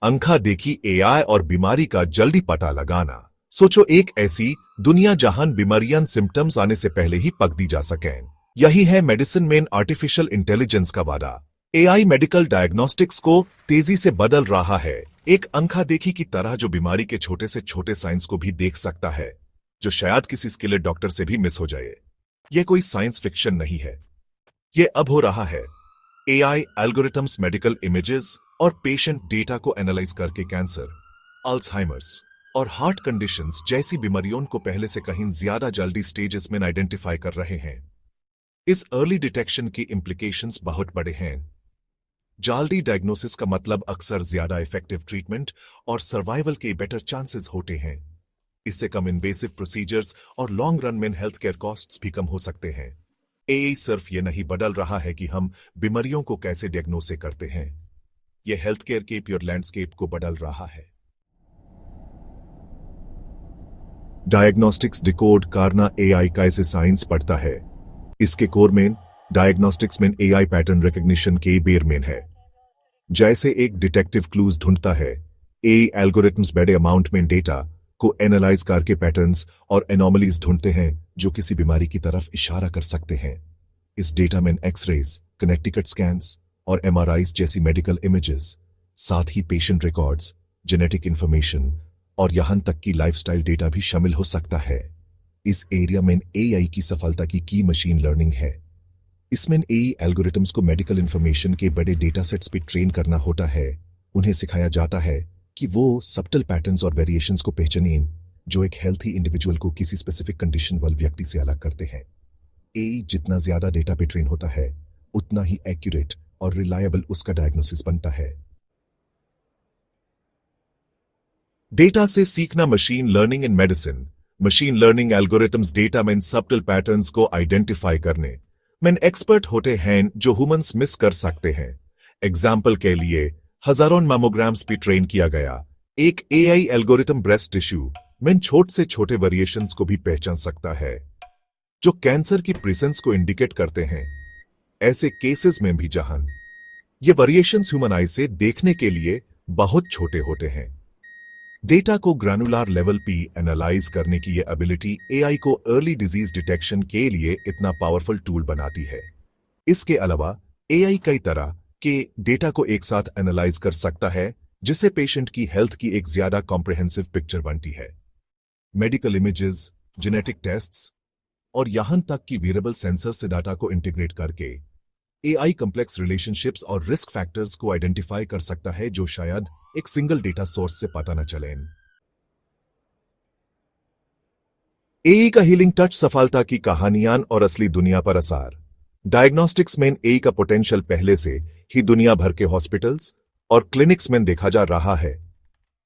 अंखा देखी एआई और बीमारी का जल्दी पता लगाना। सोचो एक ऐसी दुनिया जहां बीमारियां सिम्टम्स आने से पहले ही पक दी जा सकें। यही है मेडिसिन में आर्टिफिशियल इंटेलिजेंस का वादा। एआई मेडिकल डायग्नोस्टिक्स को तेजी से बदल रहा है, एक अंखा देखी की तरह जो बीमारी के छोटे से छोटे साइंस को भी देख सकता है, जो शायद किसी स्किल्ड डॉक्टर से भी मिस हो जाए। यह कोई साइंस फिक्शन नहीं है, यह अब हो रहा है। एआई एल्गोरिथम्स मेडिकल इमेजेस और पेशेंट डेटा को एनालाइज करके कैंसर, अल्जाइमर्स और हार्ट कंडीशंस जैसी बीमारियों को पहले से कहीं ज्यादा जल्दी स्टेजेस में आइडेंटिफाई कर रहे हैं। इस अर्ली डिटेक्शन की इंप्लीकेशंस बहुत बड़े हैं। जल्दी डायग्नोसिस का मतलब अक्सर ज्यादा इफेक्टिव ट्रीटमेंट और सर्वाइवल के बेटर चांसेस होते हैं। इससे कम इन्वेसिव प्रोसीजर्स और लॉन्ग रन में हेल्थ केयर कॉस्ट्स भी कम हो सकते हैं। एआई सिर्फ ये नहीं बदल रहा है कि हम बीमारियों को कैसे डायग्नोस करते हैं, यह हेल्थ केयर के प्योर लैंडस्केप को बदल रहा है। डायग्नोस्टिक्स डिकोड करना एआई कैसे साइंस पढ़ता है। इसके कोर में डायग्नोस्टिक्स में एआई पैटर्न रिकग्निशन के बेर में है। जैसे एक डिटेक्टिव क्लूज ढूंढता है, एआई एल्गोरिथम्स बड़े अमाउंट में डेटा को एनालाइज करके पैटर्न्स और एनोमलीज ढूंढते हैं जो किसी बीमारी की तरफ इशारा कर सकते हैं। इस डेटा में एक्सरेज, कनेक्टिकट स्कैन्स और एमआरआईज जैसी मेडिकल इमेजेस, साथ ही पेशेंट रिकॉर्ड्स, जेनेटिक इंफॉर्मेशन और यहां तक कि लाइफस्टाइल डेटा भी शामिल हो सकता है। इस एरिया में एआई की सफलता की मशीन लर्निंग है। इसमें एआई एल्गोरिथम्स को मेडिकल इंफॉर्मेशन के बड़े डेटा सेट्स पर ट्रेन करना होता है। उन्हें सिखाया जाता है कि वो सबटल पैटर्न्स और वेरिएशंस को पहचानें जो एक हेल्थी इंडिविजुअल को किसी स्पेसिफिक कंडीशन वाले व्यक्ति से अलग करते हैं। एआई जितना ज्यादा डेटा पे ट्रेन होता है, उतना ही एक्यूरेट और रिलायबल उसका डायग्नोसिस बनता है। डेटा से सीखना machine learning in medicine. Machine learning algorithms data में सबटल पैटर्न्स को आइडेंटिफाई करने में एक्सपर्ट होते हैं जो ह्यूमंस मिस कर सकते हैं। एग्जाम्पल के लिए हजारों मैमोग्राम्स पे ट्रेन किया गया एक एआई एल्गोरिथम ब्रेस्ट टिश्यू में छोटे से छोटे वेरिएशंस को भी पहचान सकता है जो कैंसर की प्रेजेंस को इंडिकेट करते हैं। ऐसे केसेस में भी जहां ये वेरिएशंस ह्यूमन आई से देखने के लिए बहुत छोटे होते हैं, डेटा को ग्रैनुलर लेवल पे एनालाइज करने की यह एबिलिटी एआई को अर्ली डिजीज डिटेक्शन के लिए इतना पावरफुल टूल बनाती है। इसके अलावा एआई कई तरह के डेटा को एक साथ एनालाइज कर सकता है जिससे पेशेंट की हेल्थ की एक ज्यादा कॉम्प्रिहेंसिव पिक्चर बनती है। मेडिकल इमेजेस, जेनेटिक टेस्ट्स और यहां तक कि वेरिएबल सेंसर से डाटा को इंटीग्रेट करके एआई कॉम्प्लेक्स रिलेशनशिप्स और रिस्क फैक्टर्स को आइडेंटिफाई कर सकता है जो शायद एक सिंगल डेटा सोर्स से पता न चले। एआई का हीलिंग टच सफलता की कहानियां और असली दुनिया पर असर। डायग्नोस्टिक्स में एआई का पोटेंशियल पहले से ही दुनिया भर के हॉस्पिटल्स और क्लिनिक्स में देखा जा रहा है।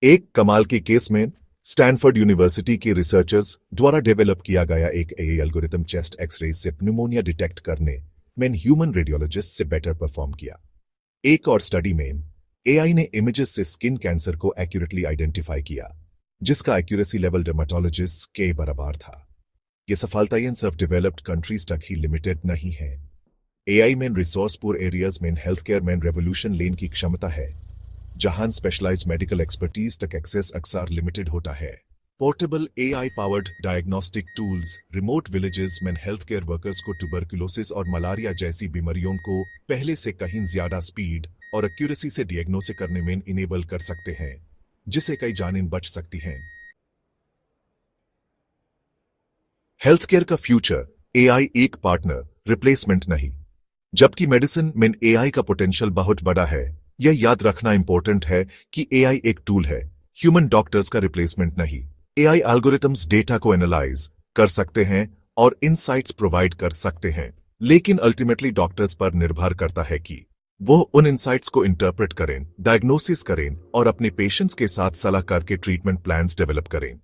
एक कमाल के केस में स्टैनफोर्ड यूनिवर्सिटी के रिसर्चर्स द्वारा डेवलप किया गया एक एआई एल्गोरिथम चेस्ट एक्सरे से न्यूमोनिया डिटेक्ट करने में ह्यूमन रेडियोलॉजिस्ट से बेटर परफॉर्म किया। एक और स्टडी में एआई ने इमेजेस से स्किन कैंसर को एक्यूरेटली आइडेंटिफाई किया जिसका एक्यूरेसी लेवल डर्मेटोलॉजिस्ट के बराबर था। यह सफलता इन सिर्फ डेवलप्ड कंट्रीज तक ही लिमिटेड नहीं है। एआई में रिसोर्स पुअर एरियाज में हेल्थ केयर में रेवोल्यूशन लेने की क्षमता है जहां स्पेशलाइज्ड मेडिकल एक्सपर्टीज तक एक्सेस अक्सर लिमिटेड होता है। Portable AI powered diagnostic tools remote villages में हेल्थ केयर वर्कर्स को ट्यूबरकुलोसिस और मलेरिया जैसी बीमारियों को पहले से कहीं ज्यादा स्पीड और एक्यूरेसी से डिएग्नोस करने में इनेबल कर सकते हैं, जिससे कई जानें बच सकती हैं। हेल्थ केयर का फ्यूचर एआई एक पार्टनर रिप्लेसमेंट नहीं। जबकि मेडिसिन में एआई का पोटेंशियल बहुत बड़ा है, यह याद रखना इंपॉर्टेंट है कि एआई एक टूल है, ह्यूमन डॉक्टर्स का रिप्लेसमेंट नहीं। एआई एल्गोरिथम्स डेटा को एनालाइज कर सकते हैं और इनसाइट्स प्रोवाइड कर सकते हैं, लेकिन अल्टीमेटली डॉक्टर्स पर निर्भर करता है कि वो उन इनसाइट्स को इंटरप्रेट करें, डायग्नोसिस करें और अपने पेशेंट्स के साथ सलाह करके ट्रीटमेंट प्लान्स डेवलप करें।